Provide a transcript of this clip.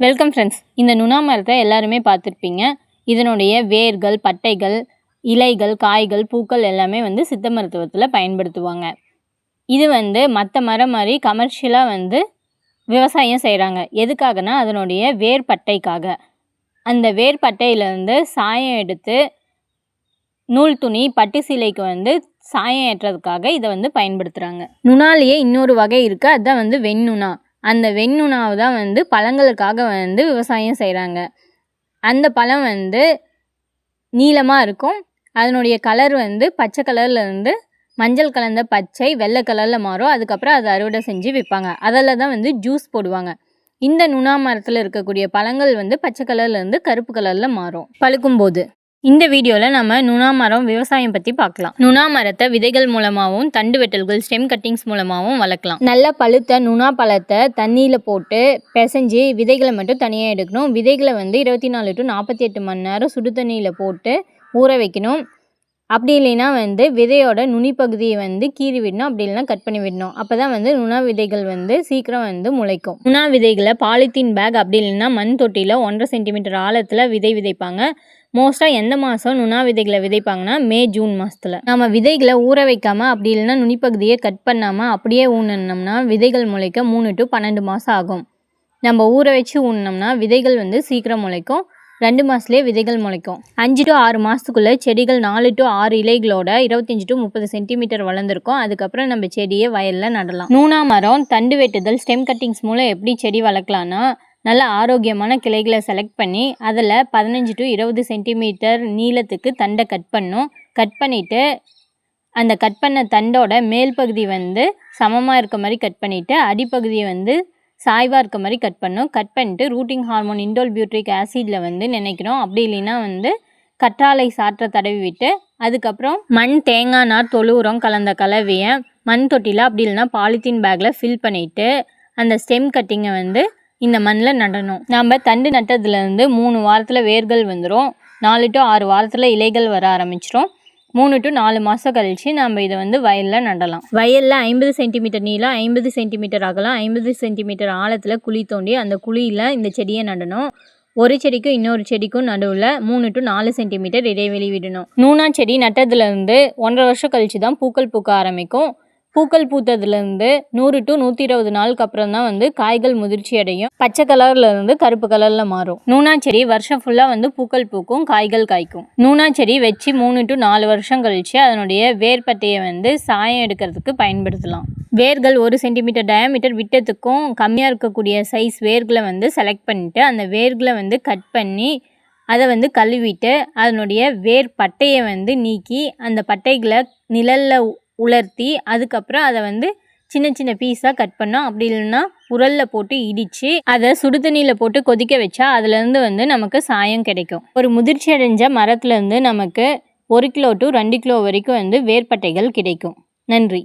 Welcome friends. இந்த நுணா மரத்தை எல்லாருமே பார்த்துருப்பீங்க. இதனுடைய வேர்கள், பட்டைகள், இலைகள், காய்கள், பூக்கள் எல்லாமே சித்த மருத்துவத்தில் பயன்படுத்துவாங்க. இது மற்ற மரம் மாதிரி கமர்ஷியலாக விவசாயம் செய்கிறாங்க. எதுக்காகனா அதனுடைய வேர் பட்டைக்காக. அந்த வேர் பட்டையிலேருந்து சாயம் எடுத்து நூல் துணி, பட்டு சீலைக்கு சாயம் ஏற்றுறதுக்காக இதை பயன்படுத்துகிறாங்க. நுணாலேயே இன்னொரு வகை இருக்குது, அதுதான் வெண்நுணா. அந்த வெண்நுணாவை தான் பழங்களுக்காக விவசாயம் செய்கிறாங்க. அந்த பழம் நீளமாக இருக்கும். அதனுடைய கலர் பச்சை கலர்லேருந்து மஞ்சள் கலந்த பச்சை, வெள்ளை கலரில் மாறும். அதுக்கப்புறம் அதை அறுவடை செஞ்சு விற்பாங்க. அதில் தான் ஜூஸ் போடுவாங்க. இந்த நுணா மரத்தில் இருக்கக்கூடிய பழங்கள் பச்சை கலர்லேருந்து கருப்பு கலரில் மாறும் பழுக்கும்போது. இந்த வீடியோவில் நம்ம நுணா மரம் விவசாயம் பற்றி பார்க்கலாம். நுணா மரத்தை விதைகள் மூலமாகவும் தண்டு வெட்டல்கள் ஸ்டெம் கட்டிங்ஸ் மூலமாகவும் வளர்க்கலாம். நல்ல பழுத்த நுணா பழத்தை தண்ணியில் போட்டு பிசைஞ்சு விதைகளை மட்டும் தனியாக எடுக்கணும். விதைகளை 24 to 48 மணி நேரம் சுடு தண்ணியில் போட்டு ஊற வைக்கணும். அப்படி இல்லைன்னா விதையோட நுனி பகுதியை கீறி விடணும். அப்படி இல்லைன்னா கட் பண்ணி விடணும். அப்போ தான் நுணா விதைகள் சீக்கிரம் முளைக்கும். நுணா விதைகளை பாலித்தீன் பேக் அப்படி இல்லைன்னா மண் தொட்டியில் 1.5 சென்டிமீட்டர் ஆழத்தில் விதைப்பாங்க. மோஸ்ட்டாக எந்த மாதம் நுணா விதைகளை விதைப்பாங்கன்னா மே, ஜூன் மாதத்தில். நம்ம விதைகளை ஊற வைக்காமல் அப்படி இல்லைன்னா நுனிப்பகுதியை கட் பண்ணாமல் அப்படியே ஊனினோம்னா விதைகள் முளைக்க 3 to 12 மாதம் ஆகும். நம்ம ஊற வச்சு ஊனினோம்னா விதைகள் சீக்கிரம் முளைக்கும். 2 மாதத்துலேயே விதைகள் முளைக்கும். 5 to 6 மாதத்துக்குள்ளே செடிகள் 4 to 6 இலைகளோட 25 to 30 சென்டிமீட்டர் வளர்ந்துருக்கும். அதுக்கப்புறம் நம்ம செடியை வயலில் நடலாம். நுணா மரம் தண்டு வெட்டுதல் ஸ்டெம் கட்டிங்ஸ் மூலம் எப்படி செடி வளர்க்கலான்னா, நல்ல ஆரோக்கியமான கிளைகளை செலக்ட் பண்ணி அதில் 15 to 20 சென்டிமீட்டர் நீளத்துக்கு தண்டை கட் பண்ணும். கட் பண்ணிவிட்டு அந்த கட் பண்ண தண்டோட மேல் பகுதி சமமாக இருக்க மாதிரி கட் பண்ணிவிட்டு அடிப்பகுதியை சாய்வாக இருக்க மாதிரி கட் பண்ணும். கட் பண்ணிட்டு ரூட்டிங் ஹார்மோன் இண்டோல் பியூட்ரிக் ஆசிடில் நினைக்கிறோம். அப்படி இல்லைன்னா கற்றாழை சாற்றை தடவி விட்டு அதுக்கப்புறம் மண், தேங்காய் நார், தொழு உரம் கலந்த கலவையை மண் தொட்டியில் அப்படி இல்லைன்னா பாலித்தீன் பேக்கில் ஃபில் பண்ணிவிட்டு அந்த ஸ்டெம் கட்டிங்கை இந்த மண்ணில் நடணும். நம்ம தண்டு நட்டதுலேருந்து 3 வாரத்தில் வேர்கள் வந்துடும். 4 to 6 வாரத்தில் இலைகள் வர ஆரம்பிச்சிடும். 3 to 4 மாதம் கழித்து நம்ம இதை வயலில் நடலாம். வயலில் 50 சென்டிமீட்டர் நீளம், 50 சென்டிமீட்டர் அகலம், 50 சென்டிமீட்டர் ஆழத்தில் குழி தோண்டி அந்த குழியில் இந்த செடியை நடணும். ஒரு செடிக்கும் இன்னொரு செடிக்கும் நடுவில் 3 to 4 சென்டிமீட்டர் இடைவெளி விடணும். நுணா செடி நட்டதுலேருந்து 1.5 வருஷம் கழித்து தான் பூக்கள் பூக்க ஆரம்பிக்கும். பூக்கள் பூத்ததுலேருந்து 100 to 120 நாளுக்கு அப்புறம் தான் காய்கள் முதிர்ச்சி அடையும். பச்சை கலர்லேருந்து கருப்பு கலரில் மாறும். நுணா செடி வருஷம் ஃபுல்லாக பூக்கள் பூக்கும், காய்கள் காய்க்கும். நுணா செடி வச்சு 3 to 4 வருஷம் கழித்து அதனுடைய வேர்பட்டையை சாயம் எடுக்கிறதுக்கு பயன்படுத்தலாம். வேர்கள் 1 சென்டிமீட்டர் டயாமீட்டர் விட்டத்துக்கும் கம்மியாக இருக்கக்கூடிய சைஸ் வேர்களை செலக்ட் பண்ணிவிட்டு அந்த வேர்களை கட் பண்ணி அதை கழுவிட்டு அதனுடைய வேர் பட்டையை நீக்கி அந்த பட்டைகளை நிழலில் உலர்த்தி அதுக்கப்புறம் அதை சின்ன சின்ன பீஸாக கட் பண்ணோம். அப்படி இல்லைன்னா உரலில் போட்டு இடித்து அதை சுடுதண்ணியில் போட்டு கொதிக்க வச்சா அதுலேருந்து நமக்கு சாயம் கிடைக்கும். ஒரு முதிர்ச்சி அடைஞ்ச மரத்துலேருந்து நமக்கு 1 கிலோ to 2 கிலோ வரைக்கும் வேர்பட்டைகள் கிடைக்கும். நன்றி.